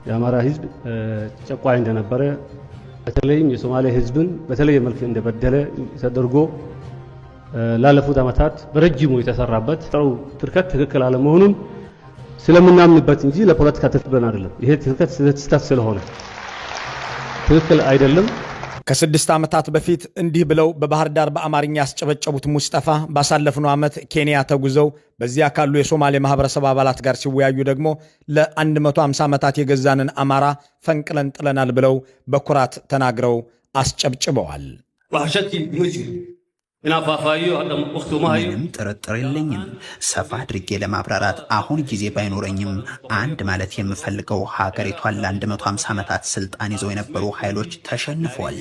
የአማራ ህዝብ ጨቋኝ እንደነበረ በተለይም የሶማሌ ህዝብን በተለየ መልክ እንደበደለ ተደርጎ ላለፉት ዓመታት በረጅሙ የተሰራበት ጥሩ ትርከት ትክክል አለመሆኑን ስለምናምንበት እንጂ ለፖለቲካ ተጥብረን አይደለም። ይሄ ትርከት ስህተት ስለሆነ ትክክል አይደለም። ከ6 ዓመታት በፊት እንዲህ ብለው በባህር ዳር በአማርኛ ያስጨበጨቡት ሙስጠፋ ባሳለፍነው ዓመት ኬንያ ተጉዘው በዚያ ካሉ የሶማሌ ማህበረሰብ አባላት ጋር ሲወያዩ ደግሞ ለ150 ዓመታት የገዛንን አማራ ፈንቅለን ጥለናል ብለው በኩራት ተናግረው አስጨብጭበዋል። ምንም ጥርጥር የለኝም። ሰፋ አድርጌ ለማብራራት አሁን ጊዜ ባይኖረኝም አንድ ማለት የምፈልገው ሀገሪቷን ለ150 ዓመታት ስልጣን ይዘው የነበሩ ኃይሎች ተሸንፏል።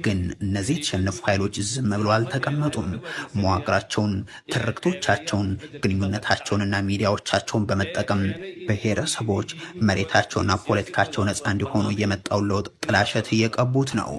ግን እነዚህ የተሸነፉ ኃይሎች ዝም ብለው አልተቀመጡም። መዋቅራቸውን፣ ትርክቶቻቸውን፣ ግንኙነታቸውንና ሚዲያዎቻቸውን በመጠቀም ብሔረሰቦች መሬታቸውና ፖለቲካቸው ነፃ እንዲሆኑ የመጣውን ለውጥ ጥላሸት እየቀቡት ነው።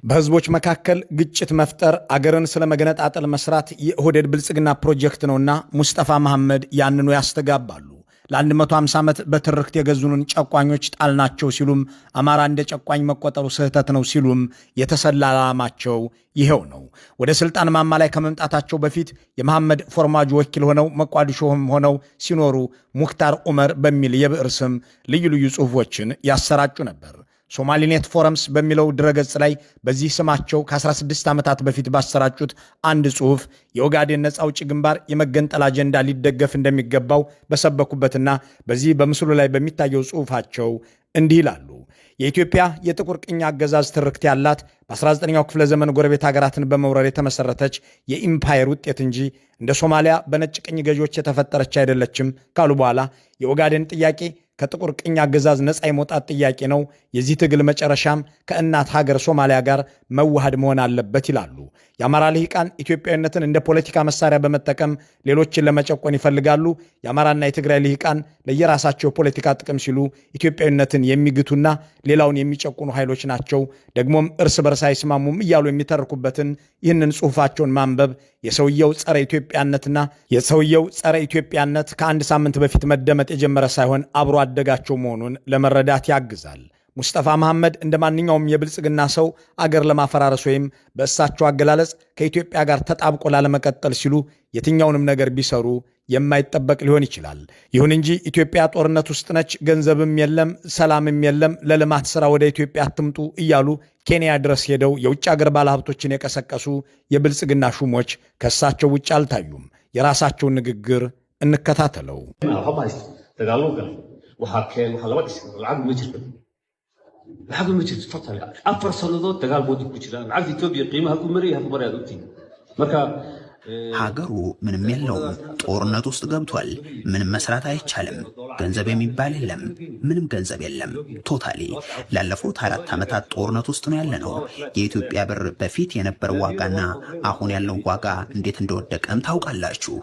በህዝቦች መካከል ግጭት መፍጠር፣ አገርን ስለመገነጣጠል መስራት የኦህዴድ ብልጽግና ፕሮጀክት ነውና ሙስጠፋ መሐመድ ያንኑ ያስተጋባሉ። ለ150 ዓመት በትርክት የገዙንን ጨቋኞች ጣልናቸው ሲሉም አማራ እንደ ጨቋኝ መቆጠሩ ስህተት ነው ሲሉም የተሰላ ዓላማቸው ይሄው ነው። ወደ ስልጣን ማማ ላይ ከመምጣታቸው በፊት የመሐመድ ፎርማጆ ወኪል ሆነው መቋዲሾም ሆነው ሲኖሩ ሙክታር ዑመር በሚል የብዕር ስም ልዩ ልዩ ጽሑፎችን ያሰራጩ ነበር። ሶማሊኔት ፎረምስ በሚለው ድረገጽ ላይ በዚህ ስማቸው ከ16 ዓመታት በፊት ባሰራጩት አንድ ጽሑፍ የኦጋዴን ነፃ አውጪ ግንባር የመገንጠል አጀንዳ ሊደገፍ እንደሚገባው በሰበኩበትና በዚህ በምስሉ ላይ በሚታየው ጽሑፋቸው እንዲህ ይላሉ። የኢትዮጵያ የጥቁር ቅኝ አገዛዝ ትርክት ያላት በ19ኛው ክፍለ ዘመን ጎረቤት ሀገራትን በመውረር የተመሰረተች የኢምፓየር ውጤት እንጂ እንደ ሶማሊያ በነጭ ቅኝ ገዢዎች የተፈጠረች አይደለችም ካሉ በኋላ የኦጋዴን ጥያቄ ከጥቁር ቅኝ አገዛዝ ነፃ የመውጣት ጥያቄ ነው። የዚህ ትግል መጨረሻም ከእናት ሀገር ሶማሊያ ጋር መዋሃድ መሆን አለበት ይላሉ። የአማራ ልሂቃን ኢትዮጵያዊነትን እንደ ፖለቲካ መሳሪያ በመጠቀም ሌሎችን ለመጨቆን ይፈልጋሉ። የአማራና የትግራይ ልሂቃን ለየራሳቸው ፖለቲካ ጥቅም ሲሉ ኢትዮጵያዊነትን የሚግቱና ሌላውን የሚጨቁኑ ኃይሎች ናቸው። ደግሞም እርስ በርስ አይስማሙም እያሉ የሚተርኩበትን ይህንን ጽሑፋቸውን ማንበብ የሰውየው ጸረ ኢትዮጵያነት ከአንድ ሳምንት በፊት መደመጥ የጀመረ ሳይሆን አብሮ አደጋቸው መሆኑን ለመረዳት ያግዛል። ሙስጠፋ መሐመድ እንደ ማንኛውም የብልጽግና ሰው አገር ለማፈራረስ ወይም በእሳቸው አገላለጽ ከኢትዮጵያ ጋር ተጣብቆ ላለመቀጠል ሲሉ የትኛውንም ነገር ቢሰሩ የማይጠበቅ ሊሆን ይችላል። ይሁን እንጂ ኢትዮጵያ ጦርነት ውስጥ ነች፣ ገንዘብም የለም፣ ሰላምም የለም፣ ለልማት ሥራ ወደ ኢትዮጵያ አትምጡ እያሉ ኬንያ ድረስ ሄደው የውጭ አገር ባለሀብቶችን የቀሰቀሱ የብልጽግና ሹሞች ከእሳቸው ውጭ አልታዩም። የራሳቸውን ንግግር እንከታተለው። لحد ما جيت فترة 4 سنوات دغال بودي كجيران لعقد ኢትዮጵያ qiimaha ku mariyay haku mariyay ogtiin marka ሀገሩ ምንም የለውም። ጦርነት ውስጥ ገብቷል። ምንም መስራት አይቻልም። ገንዘብ የሚባል የለም። ምንም ገንዘብ የለም። ቶታሊ ላለፉት 4 ዓመታት ጦርነት ውስጥ ነው ያለነው። የኢትዮጵያ ብር በፊት የነበረው ዋጋና አሁን ያለው ዋጋ እንዴት እንደወደቀም ታውቃላችሁ።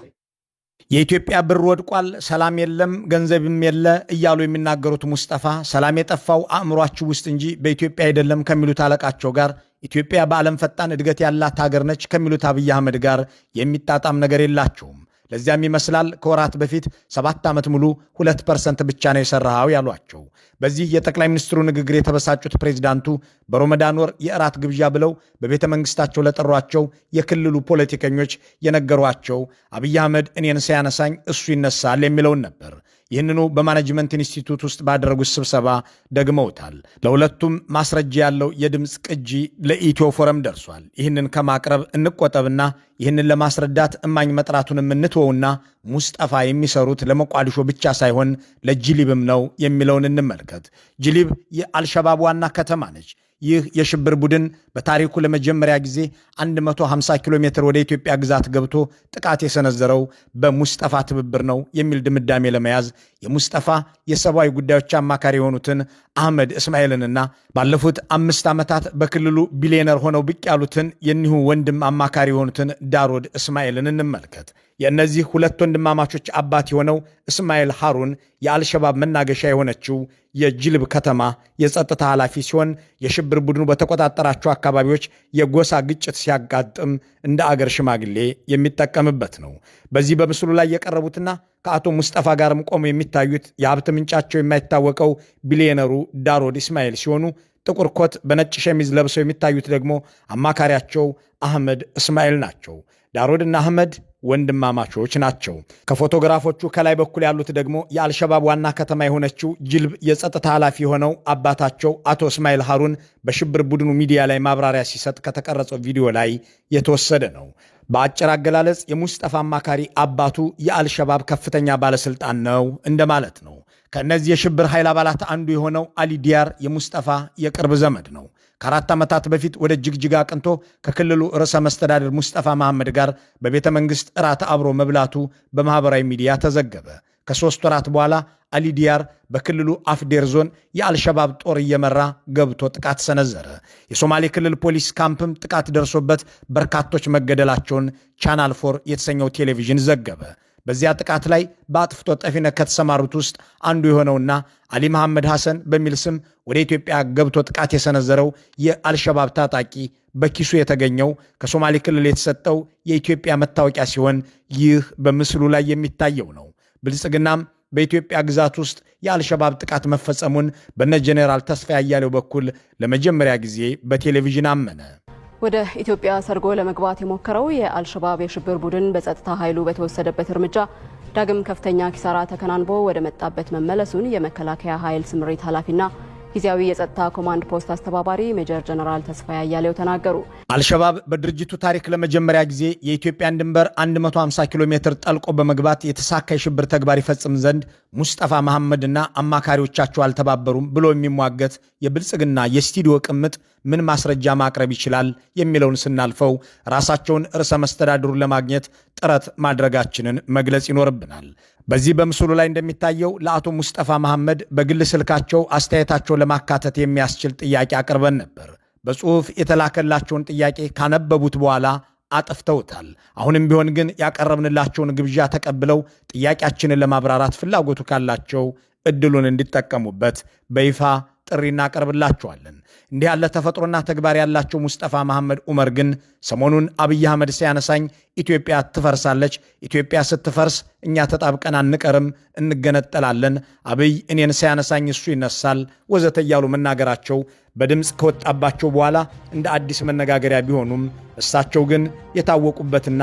የኢትዮጵያ ብር ወድቋል፣ ሰላም የለም፣ ገንዘብም የለ እያሉ የሚናገሩት ሙስጠፋ ሰላም የጠፋው አእምሯችሁ ውስጥ እንጂ በኢትዮጵያ አይደለም ከሚሉት አለቃቸው ጋር ኢትዮጵያ በዓለም ፈጣን እድገት ያላት ሀገር ነች ከሚሉት አብይ አህመድ ጋር የሚጣጣም ነገር የላቸውም። ለዚያም ይመስላል ከወራት በፊት 7 ዓመት ሙሉ 2% ብቻ ነው የሰራው ያሏቸው። በዚህ የጠቅላይ ሚኒስትሩ ንግግር የተበሳጩት ፕሬዝዳንቱ በሮመዳን ወር የእራት ግብዣ ብለው በቤተ መንግስታቸው ለጠሯቸው የክልሉ ፖለቲከኞች የነገሯቸው አብይ አህመድ እኔን ሲያነሳኝ እሱ ይነሳል የሚለውን ነበር። ይህንኑ በማኔጅመንት ኢንስቲትዩት ውስጥ ባደረጉት ስብሰባ ደግመውታል። ለሁለቱም ማስረጃ ያለው የድምፅ ቅጂ ለኢትዮ ፎረም ደርሷል። ይህንን ከማቅረብ እንቆጠብና ይህንን ለማስረዳት እማኝ መጥራቱንም እንትወውና ሙስጠፋ የሚሰሩት ለሞቃዲሾ ብቻ ሳይሆን ለጅሊብም ነው የሚለውን እንመልከት። ጅሊብ የአልሸባብ ዋና ከተማ ነች። ይህ የሽብር ቡድን በታሪኩ ለመጀመሪያ ጊዜ 150 ኪሎ ሜትር ወደ ኢትዮጵያ ግዛት ገብቶ ጥቃት የሰነዘረው በሙስጠፋ ትብብር ነው የሚል ድምዳሜ ለመያዝ የሙስጠፋ የሰብአዊ ጉዳዮች አማካሪ የሆኑትን አህመድ እስማኤልንና ባለፉት 5 ዓመታት በክልሉ ቢሊዮነር ሆነው ብቅ ያሉትን የኒሁ ወንድም አማካሪ የሆኑትን ዳሮድ እስማኤልን እንመልከት። የእነዚህ ሁለት ወንድማማቾች አባት የሆነው እስማኤል ሃሩን የአልሸባብ መናገሻ የሆነችው የጅልብ ከተማ የጸጥታ ኃላፊ ሲሆን የሽብር ቡድኑ በተቆጣጠራቸው አካባቢዎች የጎሳ ግጭት ሲያጋጥም እንደ አገር ሽማግሌ የሚጠቀምበት ነው። በዚህ በምስሉ ላይ የቀረቡትና ከአቶ ሙስጠፋ ጋርም ቆመው የሚታዩት የሀብት ምንጫቸው የማይታወቀው ቢሊዮነሩ ዳሮድ እስማኤል ሲሆኑ ጥቁር ኮት በነጭ ሸሚዝ ለብሰው የሚታዩት ደግሞ አማካሪያቸው አህመድ እስማኤል ናቸው። ዳሮድና አህመድ ወንድማማቾች ናቸው። ከፎቶግራፎቹ ከላይ በኩል ያሉት ደግሞ የአልሸባብ ዋና ከተማ የሆነችው ጅልብ የጸጥታ ኃላፊ የሆነው አባታቸው አቶ እስማኤል ሃሩን በሽብር ቡድኑ ሚዲያ ላይ ማብራሪያ ሲሰጥ ከተቀረጸው ቪዲዮ ላይ የተወሰደ ነው። በአጭር አገላለጽ የሙስጠፋ አማካሪ አባቱ የአልሸባብ ከፍተኛ ባለስልጣን ነው እንደማለት ነው። ከእነዚህ የሽብር ኃይል አባላት አንዱ የሆነው አሊ ዲያር የሙስጠፋ የቅርብ ዘመድ ነው። ከ4 ዓመታት በፊት ወደ ጅግጅጋ አቅንቶ ከክልሉ ርዕሰ መስተዳድር ሙስጠፋ መሐመድ ጋር በቤተ መንግሥት እራት አብሮ መብላቱ በማኅበራዊ ሚዲያ ተዘገበ። ከ3 ወራት በኋላ አሊ ዲያር በክልሉ አፍዴር ዞን የአልሸባብ ጦር እየመራ ገብቶ ጥቃት ሰነዘረ። የሶማሌ ክልል ፖሊስ ካምፕም ጥቃት ደርሶበት በርካቶች መገደላቸውን ቻናል 4 የተሰኘው ቴሌቪዥን ዘገበ። በዚያ ጥቃት ላይ በአጥፍቶ ጠፊነት ከተሰማሩት ውስጥ አንዱ የሆነውና አሊ መሐመድ ሐሰን በሚል ስም ወደ ኢትዮጵያ ገብቶ ጥቃት የሰነዘረው የአልሸባብ ታጣቂ በኪሱ የተገኘው ከሶማሌ ክልል የተሰጠው የኢትዮጵያ መታወቂያ ሲሆን ይህ በምስሉ ላይ የሚታየው ነው። ብልጽግናም በኢትዮጵያ ግዛት ውስጥ የአልሸባብ ጥቃት መፈጸሙን በነ ጄኔራል ተስፋዬ አያሌው በኩል ለመጀመሪያ ጊዜ በቴሌቪዥን አመነ። ወደ ኢትዮጵያ ሰርጎ ለመግባት የሞከረው የአልሸባብ የሽብር ቡድን በጸጥታ ኃይሉ በተወሰደበት እርምጃ ዳግም ከፍተኛ ኪሳራ ተከናንቦ ወደ መጣበት መመለሱን የመከላከያ ኃይል ስምሪት ኃላፊና ጊዜያዊ የጸጥታ ኮማንድ ፖስት አስተባባሪ ሜጀር ጀነራል ተስፋዬ አያሌው ተናገሩ። አልሸባብ በድርጅቱ ታሪክ ለመጀመሪያ ጊዜ የኢትዮጵያን ድንበር 150 ኪሎ ሜትር ጠልቆ በመግባት የተሳካ የሽብር ተግባር ይፈጽም ዘንድ ሙስጠፋ መሐመድና አማካሪዎቻቸው አልተባበሩም ብሎ የሚሟገት የብልጽግና የስቱዲዮ ቅምጥ ምን ማስረጃ ማቅረብ ይችላል የሚለውን ስናልፈው ራሳቸውን ርዕሰ መስተዳድሩን ለማግኘት ጥረት ማድረጋችንን መግለጽ ይኖርብናል። በዚህ በምስሉ ላይ እንደሚታየው ለአቶ ሙስጠፋ መሐመድ በግል ስልካቸው አስተያየታቸውን ለማካተት የሚያስችል ጥያቄ አቅርበን ነበር። በጽሑፍ የተላከላቸውን ጥያቄ ካነበቡት በኋላ አጥፍተውታል። አሁንም ቢሆን ግን ያቀረብንላቸውን ግብዣ ተቀብለው ጥያቄያችንን ለማብራራት ፍላጎቱ ካላቸው እድሉን እንዲጠቀሙበት በይፋ ጥሪ እናቀርብላቸዋለን። እንዲህ ያለ ተፈጥሮና ተግባር ያላቸው ሙስጠፋ መሐመድ ዑመር ግን ሰሞኑን አብይ አህመድ ሲያነሳኝ ኢትዮጵያ ትፈርሳለች፣ ኢትዮጵያ ስትፈርስ እኛ ተጣብቀን አንቀርም፣ እንገነጠላለን፣ አብይ እኔን ሲያነሳኝ እሱ ይነሳል ወዘተ እያሉ መናገራቸው በድምፅ ከወጣባቸው በኋላ እንደ አዲስ መነጋገሪያ ቢሆኑም እሳቸው ግን የታወቁበትና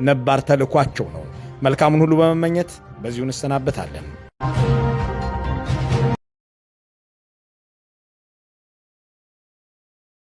ነባር ተልዕኳቸው ነው። መልካሙን ሁሉ በመመኘት በዚሁ እንሰናበታለን።